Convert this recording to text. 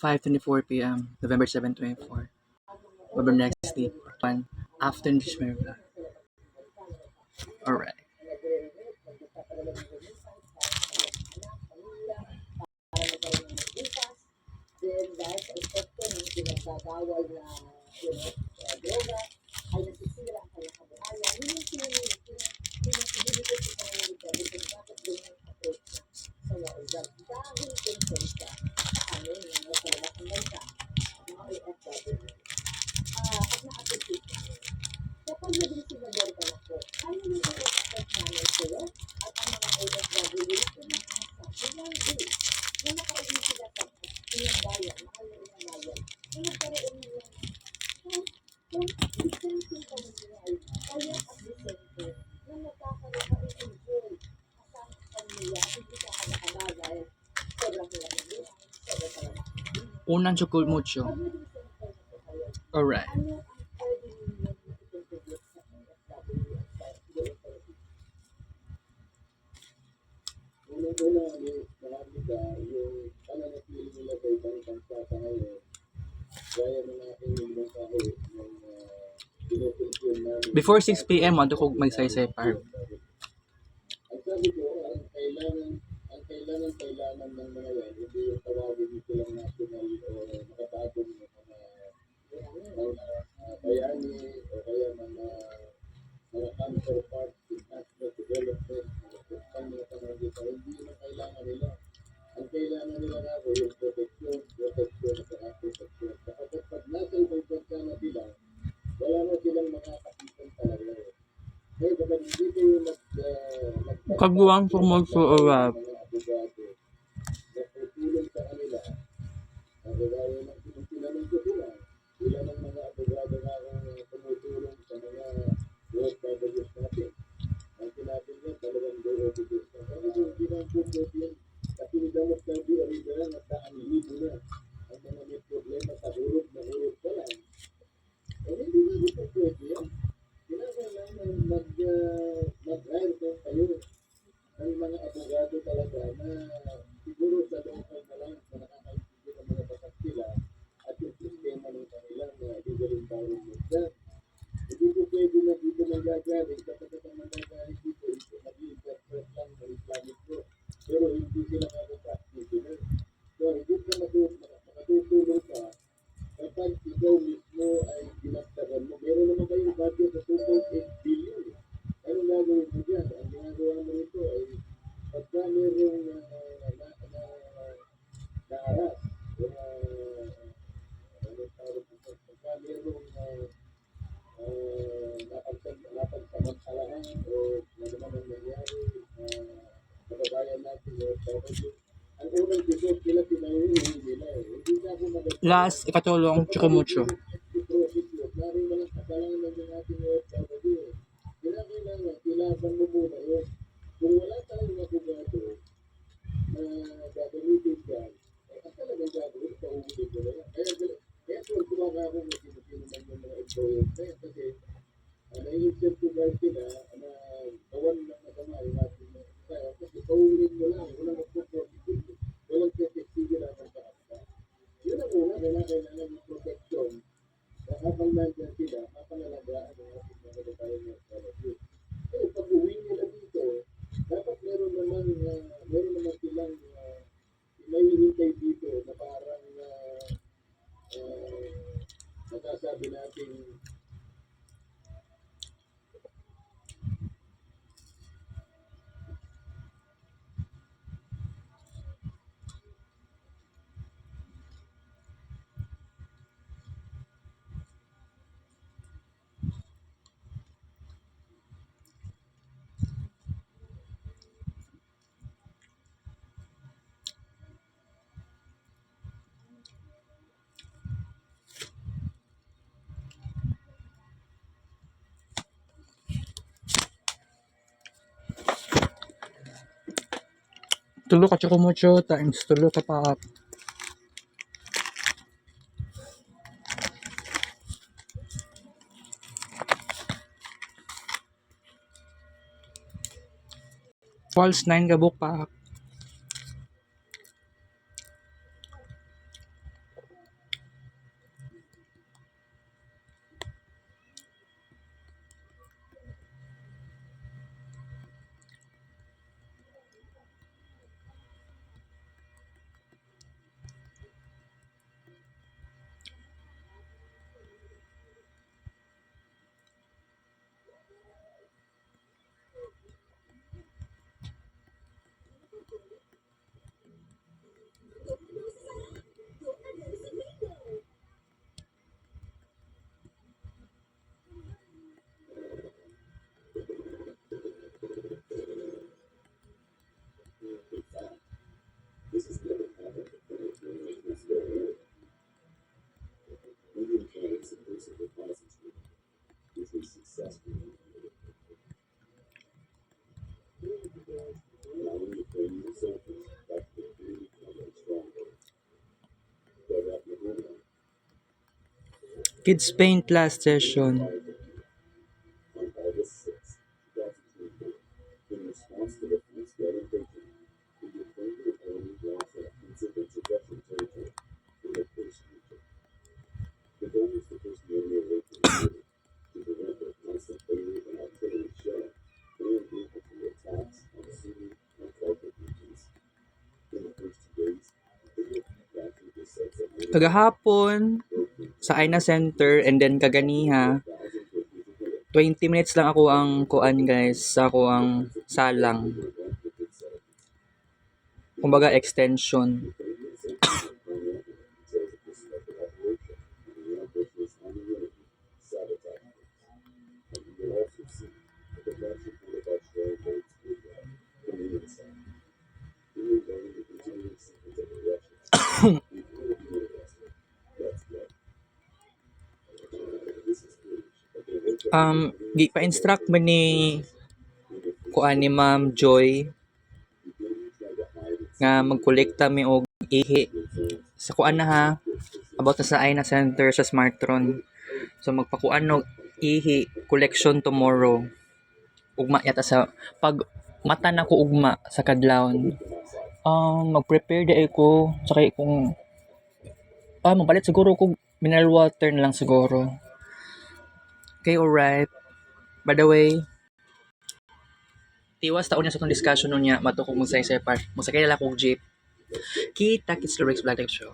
5:24 p.m. November 7, 24. November next day. One after this my vlog. Alright. Unang chukul mucho. Alright. Before 6 p.m. Ano ko magsaysay park. Kagawang sumusulat. Last, ikatulong, chukumucho. Tulo ka chukumucho times tulo ka paap. False 9 ka buk paap. Kids Paint last session. Kagahapon, sa Aina Center, and then kaganiha, 20 minutes lang ako ang kuan guys, sa ako ang salang. Kumbaga extension. Di pa-instruct man ni kuan ni Ma'am Joy nga magkolekta mi og ihi sa kuan na ha, about na sa Aina Center sa Smartron. So magpakuan og ihi collection tomorrow. Ugma yata sa pag mata na ko ugma sa kadlawon. Mag-prepare di ko sa kay kung mapalit siguro kog mineral water na lang siguro. Okay, alright. By the way, tiwas taon niya sa itong discussion nun niya, matukog mo sa isa part. Masakay na lang kong jeep. Kita, Kids Lyrics Vlog Live Show.